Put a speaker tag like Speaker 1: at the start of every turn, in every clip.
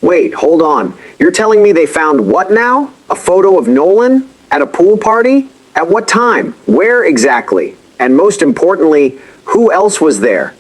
Speaker 1: Wait, hold on. You're telling me they found what now? A photo of Nolan? At a pool party? At what time? Where exactly? And most importantly, who else was there?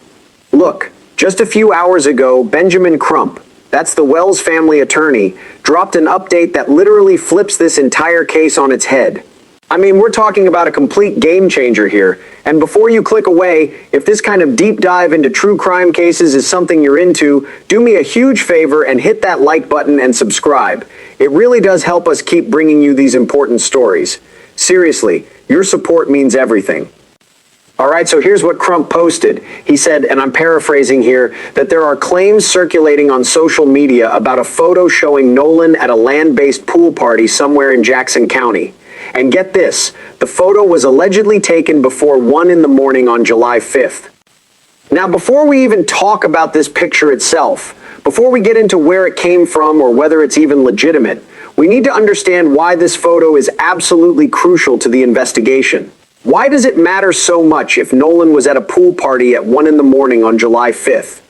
Speaker 1: Look, just a few hours ago, Benjamin Crump, that's the Wells family attorney, dropped an update that literally flips this entire case on its head. I mean, we're talking about a complete game changer here. And before you click away, if this kind of deep dive into true crime cases is something you're into, do me a huge favor and hit that like button and subscribe. It really does help us keep bringing you these important stories. Seriously, your support means everything. Alright, so here's what Crump posted. He said, and I'm paraphrasing here, that there are claims circulating on social media about a photo showing Nolan at a land-based pool party somewhere in Jackson County. And get this, the photo was allegedly taken before 1 in the morning on July 5th. Now, before we even talk about this picture itself, before we get into where it came from or whether it's even legitimate, we need to understand why this photo is absolutely crucial to the investigation. Why does it matter so much if Nolan was at a pool party at 1 in the morning on July 5th?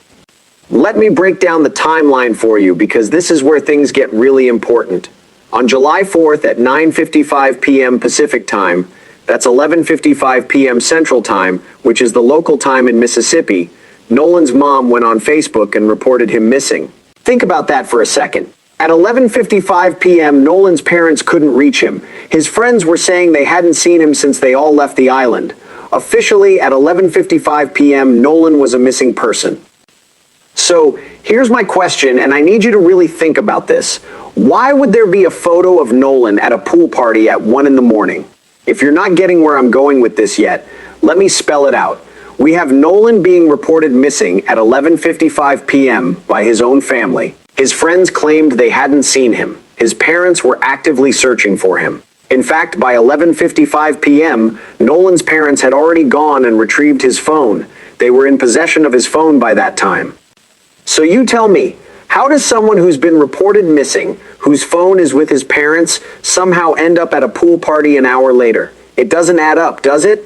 Speaker 1: Let me break down the timeline for you because this is where things get really important. On July 4th at 9:55 p.m. Pacific Time, that's 11:55 p.m. Central Time, which is the local time in Mississippi, Nolan's mom went on Facebook and reported him missing. Think about that for a second. At 11:55 p.m., Nolan's parents couldn't reach him. His friends were saying they hadn't seen him since they all left the island. Officially, at 11:55 p.m., Nolan was a missing person. So, here's my question, and I need you to really think about this. Why would there be a photo of Nolan at a pool party at 1 in the morning? If you're not getting where I'm going with this yet, let me spell it out. We have Nolan being reported missing at 11:55 p.m. by his own family. His friends claimed they hadn't seen him. His parents were actively searching for him. In fact, by 11:55 p.m., Nolan's parents had already gone and retrieved his phone. They were in possession of his phone by that time. So you tell me, how does someone who's been reported missing, whose phone is with his parents, somehow end up at a pool party an hour later? It doesn't add up, does it?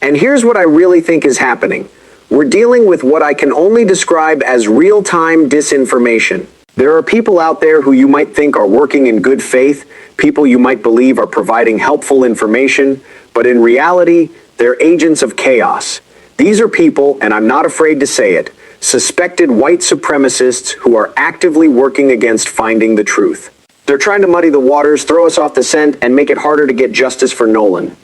Speaker 1: And here's what I really think is happening. We're dealing with what I can only describe as real-time disinformation. There are people out there who you might think are working in good faith, people you might believe are providing helpful information, but in reality, they're agents of chaos. These are people, and I'm not afraid to say it, suspected white supremacists who are actively working against finding the truth. They're trying to muddy the waters, throw us off the scent, and make it harder to get justice for Nolan.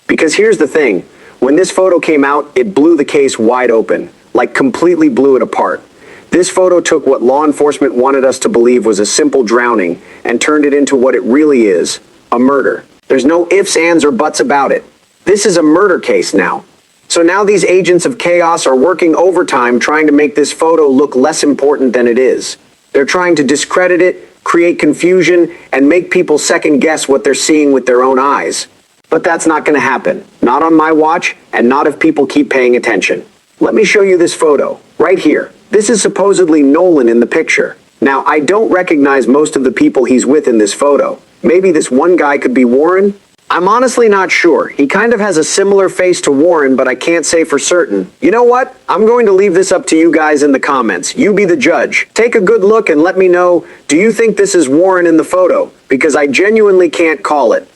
Speaker 1: Because here's the thing, when this photo came out, it blew the case wide open, like completely blew it apart. This photo took what law enforcement wanted us to believe was a simple drowning and turned it into what it really is, a murder. There's no ifs, ands, or buts about it. This is a murder case now. So now these agents of chaos are working overtime trying to make this photo look less important than it is. They're trying to discredit it, create confusion, and make people second guess what they're seeing with their own eyes. But that's not going to happen. Not on my watch, and not if people keep paying attention. Let me show you this photo, right here. This is supposedly Nolan in the picture. Now, I don't recognize most of the people he's with in this photo. Maybe this one guy could be Warren? I'm honestly not sure. He kind of has a similar face to Warren, but I can't say for certain. You know what? I'm going to leave this up to you guys in the comments. You be the judge. Take a good look and let me know, do you think this is Warren in the photo? Because I genuinely can't call it.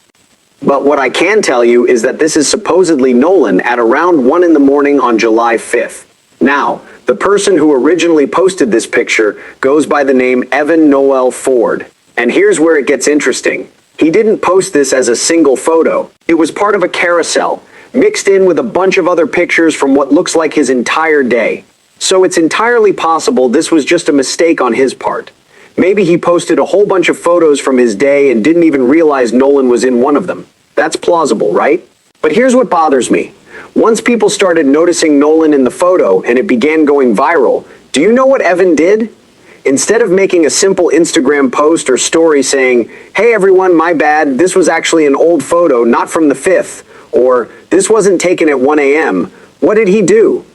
Speaker 1: But what I can tell you is that this is supposedly Nolan at around 1 in the morning on July 5th. Now, the person who originally posted this picture goes by the name Evan Noel Ford. And here's where it gets interesting. He didn't post this as a single photo. It was part of a carousel, mixed in with a bunch of other pictures from what looks like his entire day. So it's entirely possible this was just a mistake on his part. Maybe he posted a whole bunch of photos from his day and didn't even realize Nolan was in one of them. That's plausible, right? But here's what bothers me. Once people started noticing Nolan in the photo and it began going viral, do you know what Evan did? Instead of making a simple Instagram post or story saying, "Hey everyone, my bad, this was actually an old photo, not from the 5th," or "This wasn't taken at 1 a.m., what did he do?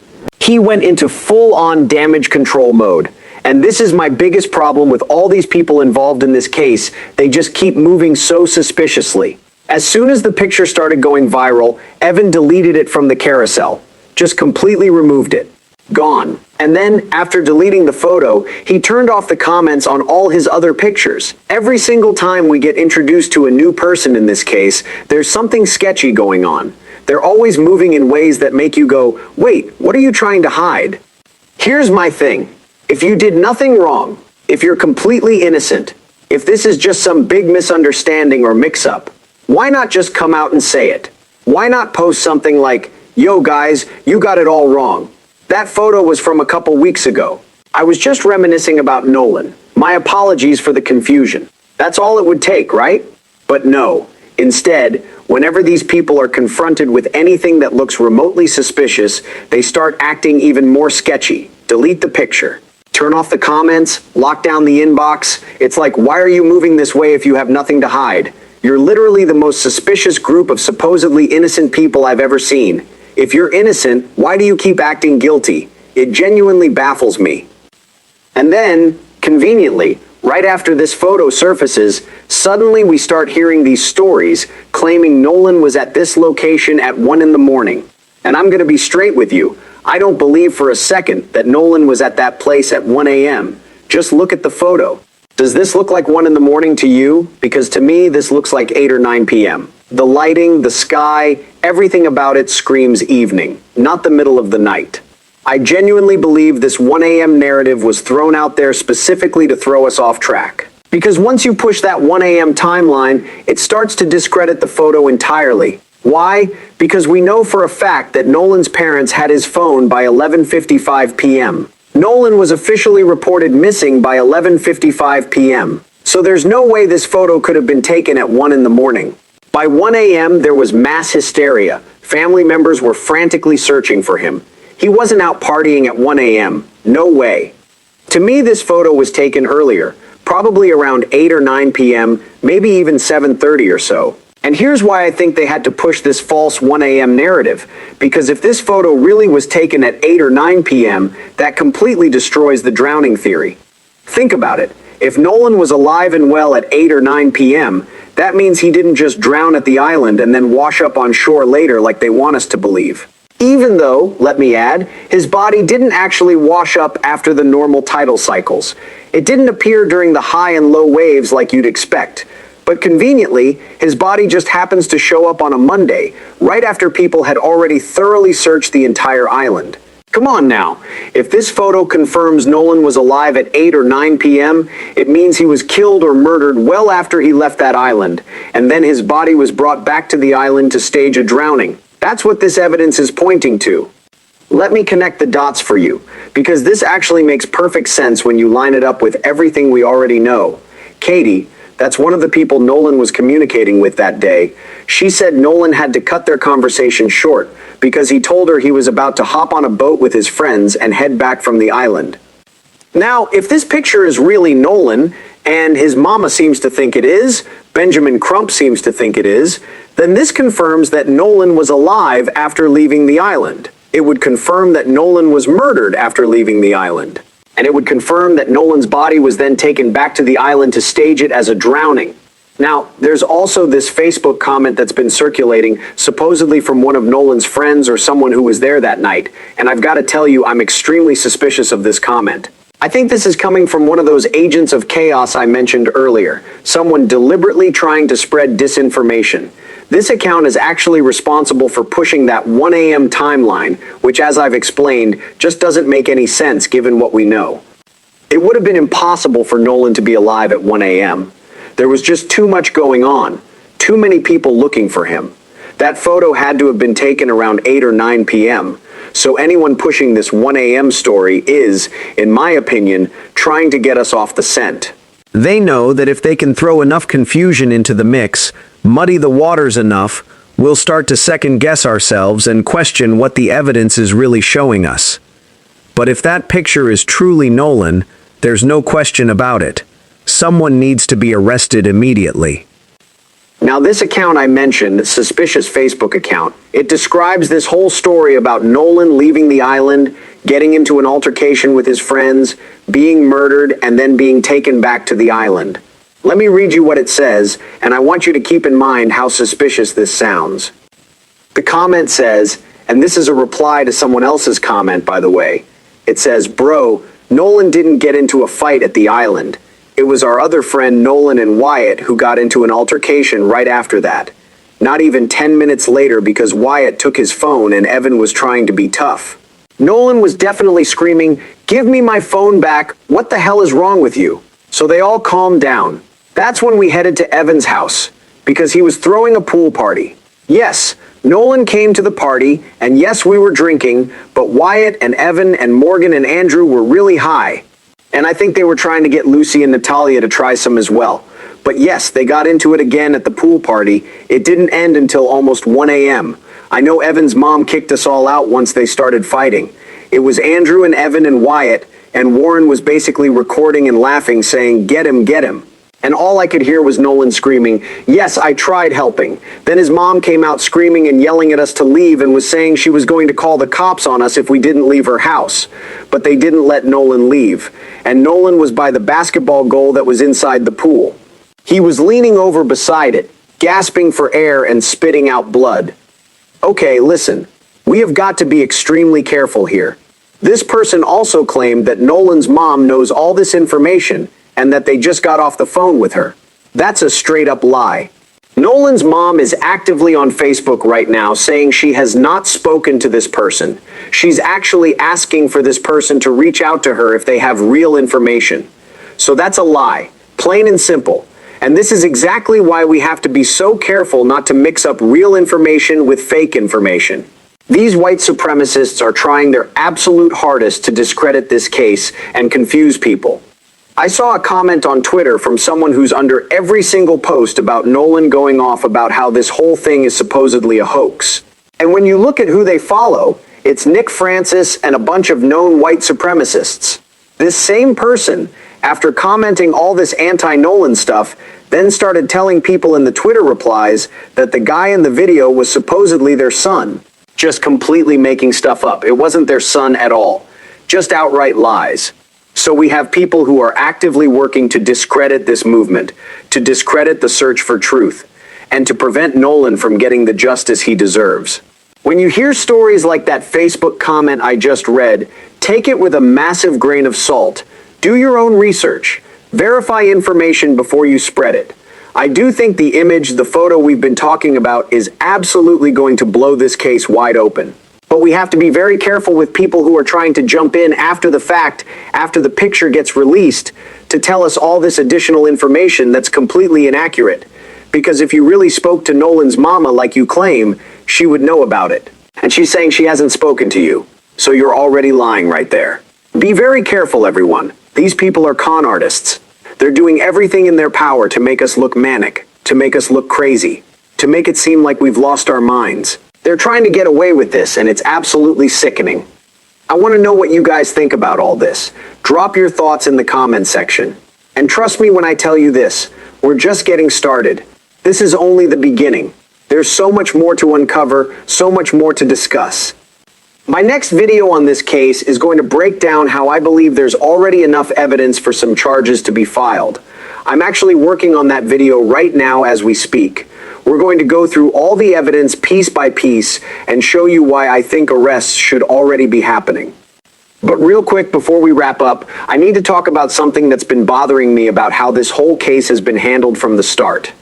Speaker 1: He went into full-on damage control mode. And this is my biggest problem with all these people involved in this case. They just keep moving so suspiciously. As soon as the picture started going viral, Evan deleted it from the carousel. Just completely removed it. Gone. And then, after deleting the photo, he turned off the comments on all his other pictures. Every single time we get introduced to a new person in this case, there's something sketchy going on. They're always moving in ways that make you go, wait, what are you trying to hide? Here's my thing. If you did nothing wrong, if you're completely innocent, if this is just some big misunderstanding or mix-up, why not just come out and say it? Why not post something like, yo guys, you got it all wrong. That photo was from a couple weeks ago. I was just reminiscing about Nolan. My apologies for the confusion. That's all it would take, right? But no. Instead, whenever these people are confronted with anything that looks remotely suspicious, they start acting even more sketchy. Delete the picture. Turn off the comments, lock down the inbox. It's like, why are you moving this way if you have nothing to hide? You're literally the most suspicious group of supposedly innocent people I've ever seen. If you're innocent, why do you keep acting guilty? It genuinely baffles me. And then, conveniently, right after this photo surfaces, suddenly we start hearing these stories claiming Nolan was at this location at 1 in the morning. And I'm going to be straight with you. I don't believe for a second that Nolan was at that place at 1 a.m. Just look at the photo. Does this look like 1 in the morning to you? Because to me, this looks like 8 or 9 p.m. The lighting, the sky, everything about it screams evening, not the middle of the night. I genuinely believe this 1 a.m. narrative was thrown out there specifically to throw us off track. Because once you push that 1 a.m. timeline, it starts to discredit the photo entirely. Why? Because we know for a fact that Nolan's parents had his phone by 11:55 p.m. Nolan was officially reported missing by 11:55 p.m. So there's no way this photo could have been taken at 1 in the morning. By 1 a.m., there was mass hysteria. Family members were frantically searching for him. He wasn't out partying at 1 a.m. No way. To me, this photo was taken earlier, probably around 8 or 9 p.m., maybe even 7:30 or so. And here's why I think they had to push this false 1 a.m. narrative. Because if this photo really was taken at 8 or 9 p.m., that completely destroys the drowning theory. Think about it. If Nolan was alive and well at 8 or 9 p.m., that means he didn't just drown at the island and then wash up on shore later like they want us to believe. Even though, let me add, his body didn't actually wash up after the normal tidal cycles. It didn't appear during the high and low waves like you'd expect. But conveniently, his body just happens to show up on a Monday, right after people had already thoroughly searched the entire island. Come on now. If this photo confirms Nolan was alive at 8 or 9 p.m., it means he was killed or murdered well after he left that island, and then his body was brought back to the island to stage a drowning. That's what this evidence is pointing to. Let me connect the dots for you, because this actually makes perfect sense when you line it up with everything we already know. Katie, that's one of the people Nolan was communicating with that day. She said Nolan had to cut their conversation short because he told her he was about to hop on a boat with his friends and head back from the island. Now, if this picture is really Nolan, and his mama seems to think it is, Benjamin Crump seems to think it is, then this confirms that Nolan was alive after leaving the island. It would confirm that Nolan was murdered after leaving the island. And it would confirm that Nolan's body was then taken back to the island to stage it as a drowning. Now, there's also this Facebook comment that's been circulating, supposedly from one of Nolan's friends or someone who was there that night, and I've got to tell you, I'm extremely suspicious of this comment. I think this is coming from one of those agents of chaos I mentioned earlier, someone deliberately trying to spread disinformation. This account is actually responsible for pushing that 1 a.m. timeline, which, as I've explained, just doesn't make any sense given what we know. It would have been impossible for Nolan to be alive at 1 a.m. There was just too much going on, too many people looking for him. That photo had to have been taken around 8 or 9 p.m., so anyone pushing this 1 a.m. story is, in my opinion, trying to get us off the scent. They know that if they can throw enough confusion into the mix, muddy the waters enough, we'll start to second-guess ourselves and question what the evidence is really showing us. But if that picture is truly Nolan, there's no question about it. Someone needs to be arrested immediately. Now, this account I mentioned, the suspicious Facebook account, it describes this whole story about Nolan leaving the island, getting into an altercation with his friends, being murdered, and then being taken back to the island. Let me read you what it says, and I want you to keep in mind how suspicious this sounds. The comment says, and this is a reply to someone else's comment, by the way, It says, "Bro, Nolan didn't get into a fight at the island. It was our other friend Nolan and Wyatt who got into an altercation right after that. Not even 10 minutes later because Wyatt took his phone and Evan was trying to be tough. Nolan was definitely screaming, 'Give me my phone back, what the hell is wrong with you?' So they all calmed down. That's when we headed to Evan's house, because he was throwing a pool party. Yes, Nolan came to the party, and yes, we were drinking, but Wyatt and Evan and Morgan and Andrew were really high. And I think they were trying to get Lucy and Natalia to try some as well. But yes, they got into it again at the pool party. It didn't end until almost 1 a.m. I know Evan's mom kicked us all out once they started fighting. It was Andrew and Evan and Wyatt, and Warren was basically recording and laughing, saying, 'Get him, get him.' And all I could hear was Nolan screaming, 'Yes, I tried helping.' Then his mom came out screaming and yelling at us to leave and was saying she was going to call the cops on us if we didn't leave her house. But they didn't let Nolan leave. And Nolan was by the basketball goal that was inside the pool. He was leaning over beside it, gasping for air and spitting out blood. Okay, listen. We have got to be extremely careful here. This person also claimed that Nolan's mom knows all this information and that they just got off the phone with her. That's a straight-up lie. Nolan's mom is actively on Facebook right now saying she has not spoken to this person. She's actually asking for this person to reach out to her if they have real information. So that's a lie, plain and simple. And this is exactly why we have to be so careful not to mix up real information with fake information. These white supremacists are trying their absolute hardest to discredit this case and confuse people. I saw a comment on Twitter from someone who's under every single post about Nolan going off about how this whole thing is supposedly a hoax. And when you look at who they follow, it's Nick Francis and a bunch of known white supremacists. This same person, after commenting all this anti-Nolan stuff, then started telling people in the Twitter replies that the guy in the video was supposedly their son. Just completely making stuff up. It wasn't their son at all. Just outright lies. So we have people who are actively working to discredit this movement, to discredit the search for truth, and to prevent Nolan from getting the justice he deserves. When you hear stories like that Facebook comment I just read, take it with a massive grain of salt. Do your own research. Verify information before you spread it. I do think the image, the photo we've been talking about is absolutely going to blow this case wide open. But we have to be very careful with people who are trying to jump in after the fact, after the picture gets released, to tell us all this additional information that's completely inaccurate. Because if you really spoke to Nolan's mama like you claim, she would know about it. And she's saying she hasn't spoken to you. So you're already lying right there. Be very careful, everyone. These people are con artists. They're doing everything in their power to make us look manic, to make us look crazy, to make it seem like we've lost our minds. They're trying to get away with this, and it's absolutely sickening. I want to know what you guys think about all this. Drop your thoughts in the comment section. And trust me when I tell you this, we're just getting started. This is only the beginning. There's so much more to uncover, so much more to discuss. My next video on this case is going to break down how I believe there's already enough evidence for some charges to be filed. I'm actually working on that video right now as we speak. We're going to go through all the evidence piece by piece and show you why I think arrests should already be happening. But real quick before we wrap up, I need to talk about something that's been bothering me about how this whole case has been handled from the start.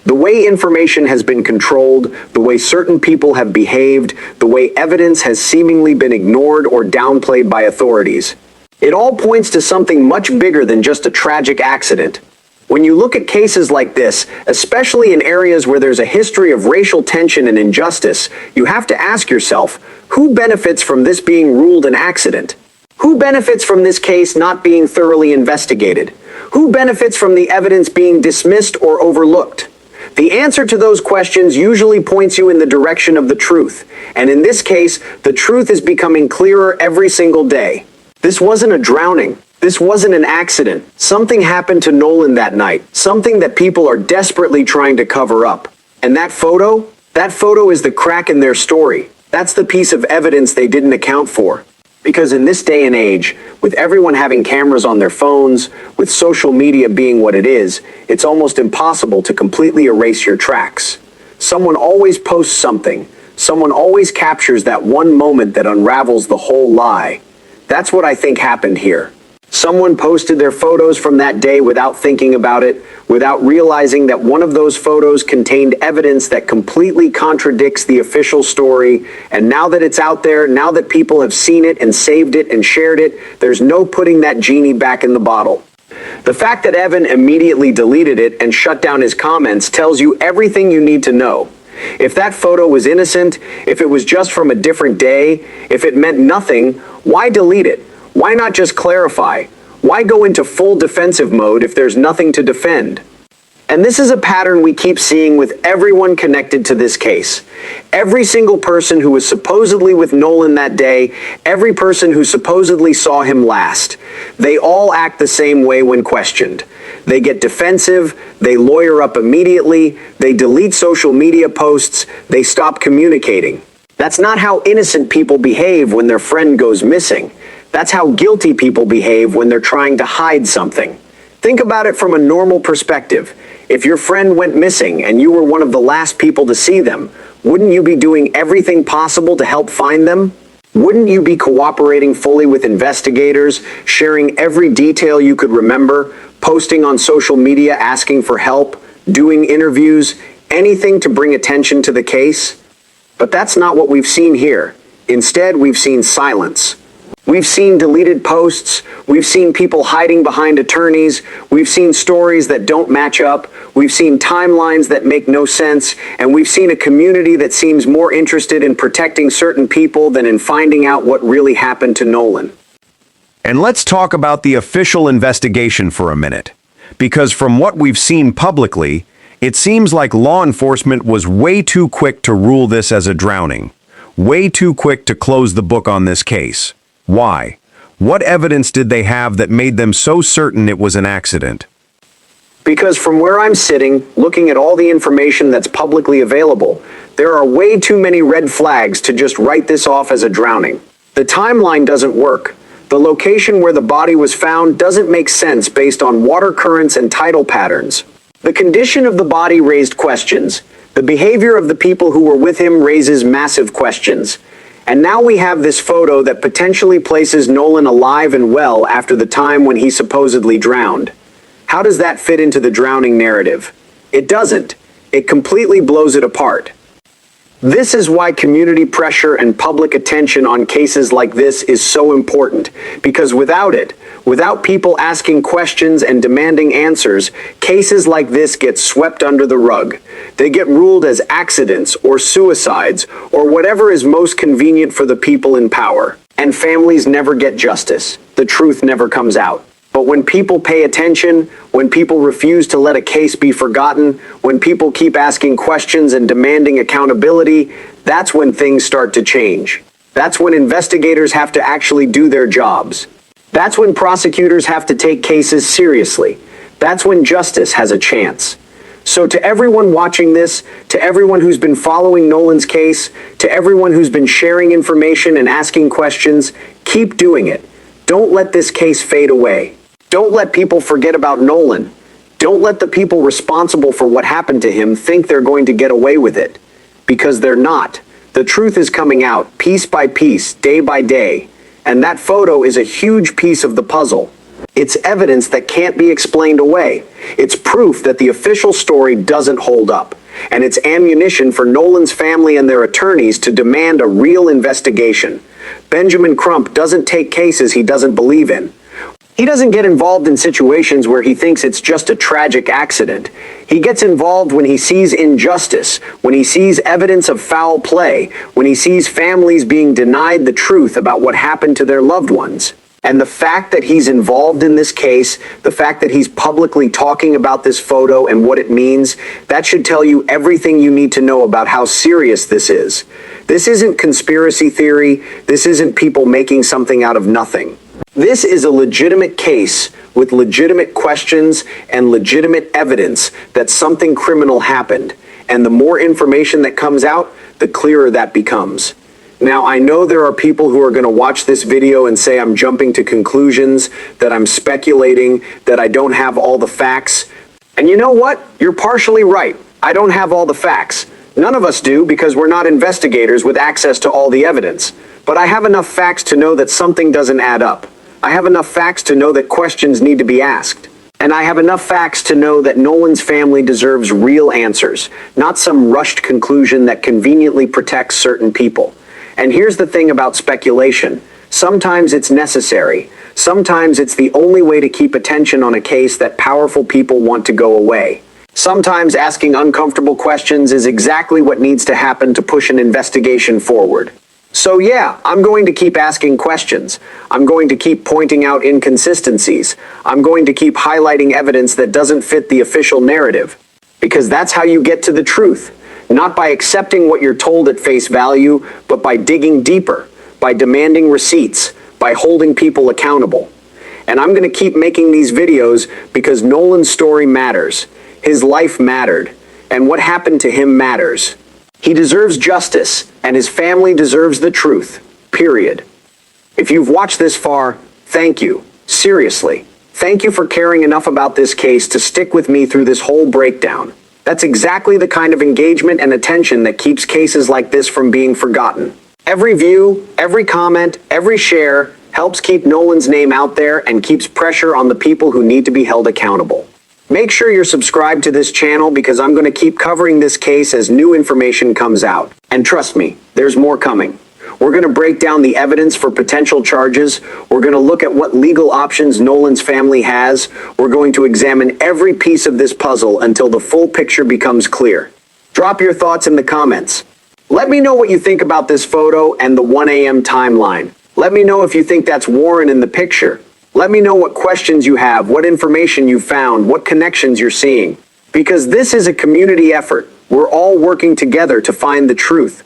Speaker 1: The way information has been controlled, the way certain people have behaved, the way evidence has seemingly been ignored or downplayed by authorities. It all points to something much bigger than just a tragic accident. When you look at cases like this, especially in areas where there's a history of racial tension and injustice, you have to ask yourself, who benefits from this being ruled an accident? Who benefits from this case not being thoroughly investigated? Who benefits from the evidence being dismissed or overlooked? The answer to those questions usually points you in the direction of the truth, and in this case, the truth is becoming clearer every single day. This wasn't a drowning. This wasn't an accident. Something happened to Nolan that night, something that people are desperately trying to cover up. And that photo is the crack in their story. That's the piece of evidence they didn't account for. Because in this day and age, with everyone having cameras on their phones, with social media being what it is, it's almost impossible to completely erase your tracks. Someone always posts something. Someone always captures that one moment that unravels the whole lie. That's what I think happened here. Someone posted their photos from that day without thinking about it, without realizing that one of those photos contained evidence that completely contradicts the official story. And now that it's out there, now that people have seen it and saved it and shared it, there's no putting that genie back in the bottle. The fact that Evan immediately deleted it and shut down his comments tells you everything you need to know. If that photo was innocent, if it was just from a different day, if it meant nothing, why delete it? Why not just clarify? Why go into full defensive mode if there's nothing to defend? And this is a pattern we keep seeing with everyone connected to this case. Every single person who was supposedly with Nolan that day, every person who supposedly saw him last, they all act the same way when questioned. They get defensive, they lawyer up immediately, they delete social media posts, they stop communicating. That's not how innocent people behave when their friend goes missing. That's how guilty people behave when they're trying to hide something. Think about it from a normal perspective. If your friend went missing and you were one of the last people to see them, wouldn't you be doing everything possible to help find them? Wouldn't you be cooperating fully with investigators, sharing every detail you could remember, posting on social media asking for help, doing interviews, anything to bring attention to the case? But that's not what we've seen here. Instead, we've seen silence. We've seen deleted posts, we've seen people hiding behind attorneys, we've seen stories that don't match up, we've seen timelines that make no sense, and we've seen a community that seems more interested in protecting certain people than in finding out what really happened to Nolan.
Speaker 2: And let's talk about the official investigation for a minute. Because from what we've seen publicly, it seems like law enforcement was way too quick to rule this as a drowning. Way too quick to close the book on this case. Why? What evidence did they have that made them so certain it was an accident?
Speaker 1: Because from where I'm sitting, looking at all the information that's publicly available, there are way too many red flags to just write this off as a drowning. The timeline doesn't work. The location where the body was found doesn't make sense based on water currents and tidal patterns. The condition of the body raised questions. The behavior of the people who were with him raises massive questions. And now we have this photo that potentially places Nolan alive and well after the time when he supposedly drowned. How does that fit into the drowning narrative? It doesn't. It completely blows it apart. This is why community pressure and public attention on cases like this is so important, because without it, without people asking questions and demanding answers, cases like this get swept under the rug. They get ruled as accidents or suicides or whatever is most convenient for the people in power. And families never get justice. The truth never comes out. But when people pay attention, when people refuse to let a case be forgotten, when people keep asking questions and demanding accountability, that's when things start to change. That's when investigators have to actually do their jobs. That's when prosecutors have to take cases seriously. That's when justice has a chance. So to everyone watching this, to everyone who's been following Nolan's case, to everyone who's been sharing information and asking questions, keep doing it. Don't let this case fade away. Don't let people forget about Nolan. Don't let the people responsible for what happened to him think they're going to get away with it. Because they're not. The truth is coming out, piece by piece, day by day. And that photo is a huge piece of the puzzle. It's evidence that can't be explained away. It's proof that the official story doesn't hold up. And it's ammunition for Nolan's family and their attorneys to demand a real investigation. Benjamin Crump doesn't take cases he doesn't believe in. He doesn't get involved in situations where he thinks it's just a tragic accident. He gets involved when he sees injustice, when he sees evidence of foul play, when he sees families being denied the truth about what happened to their loved ones. And the fact that he's involved in this case, the fact that he's publicly talking about this photo and what it means, that should tell you everything you need to know about how serious this is. This isn't conspiracy theory. This isn't people making something out of nothing. This is a legitimate case with legitimate questions and legitimate evidence that something criminal happened. And the more information that comes out, the clearer that becomes. Now, I know there are people who are going to watch this video and say I'm jumping to conclusions, that I'm speculating, that I don't have all the facts. And you know what? You're partially right. I don't have all the facts. None of us do because we're not investigators with access to all the evidence. But I have enough facts to know that something doesn't add up. I have enough facts to know that questions need to be asked. And I have enough facts to know that Nolan's family deserves real answers, not some rushed conclusion that conveniently protects certain people. And here's the thing about speculation. Sometimes it's necessary. Sometimes it's the only way to keep attention on a case that powerful people want to go away. Sometimes asking uncomfortable questions is exactly what needs to happen to push an investigation forward. So yeah, I'm going to keep asking questions. I'm going to keep pointing out inconsistencies. I'm going to keep highlighting evidence that doesn't fit the official narrative. Because that's how you get to the truth. Not by accepting what you're told at face value, but by digging deeper, by demanding receipts, by holding people accountable. And I'm going to keep making these videos because Nolan's story matters. His life mattered. And what happened to him matters. He deserves justice, and his family deserves the truth. Period. If you've watched this far, thank you. Seriously. Thank you for caring enough about this case to stick with me through this whole breakdown. That's exactly the kind of engagement and attention that keeps cases like this from being forgotten. Every view, every comment, every share helps keep Nolan's name out there and keeps pressure on the people who need to be held accountable. Make sure you're subscribed to this channel because I'm going to keep covering this case as new information comes out. And trust me, there's more coming. We're going to break down the evidence for potential charges. We're going to look at what legal options Nolan's family has. We're going to examine every piece of this puzzle until the full picture becomes clear. Drop your thoughts in the comments. Let me know what you think about this photo and the 1 a.m. timeline. Let me know if you think that's Warren in the picture. Let me know what questions you have, what information you found, what connections you're seeing. Because this is a community effort. We're all working together to find the truth.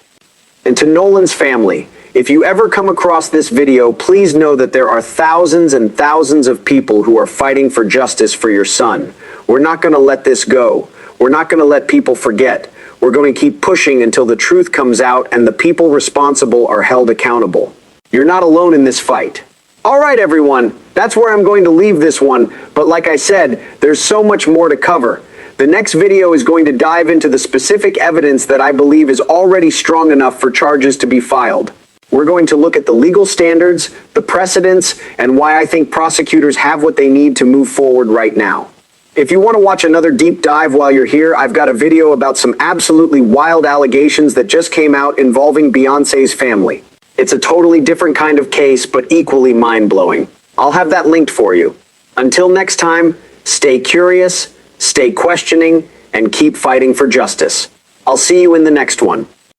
Speaker 1: And to Nolan's family, if you ever come across this video, please know that there are thousands and thousands of people who are fighting for justice for your son. We're not going to let this go. We're not going to let people forget. We're going to keep pushing until the truth comes out and the people responsible are held accountable. You're not alone in this fight. All right, everyone, that's where I'm going to leave this one, but like I said, there's so much more to cover. The next video is going to dive into the specific evidence that I believe is already strong enough for charges to be filed. We're going to look at the legal standards, the precedents, and why I think prosecutors have what they need to move forward right now. If you want to watch another deep dive while you're here, I've got a video about some absolutely wild allegations that just came out involving Beyoncé's family. It's a totally different kind of case, but equally mind-blowing. I'll have that linked for you. Until next time, stay curious, stay questioning, and keep fighting for justice. I'll see you in the next one.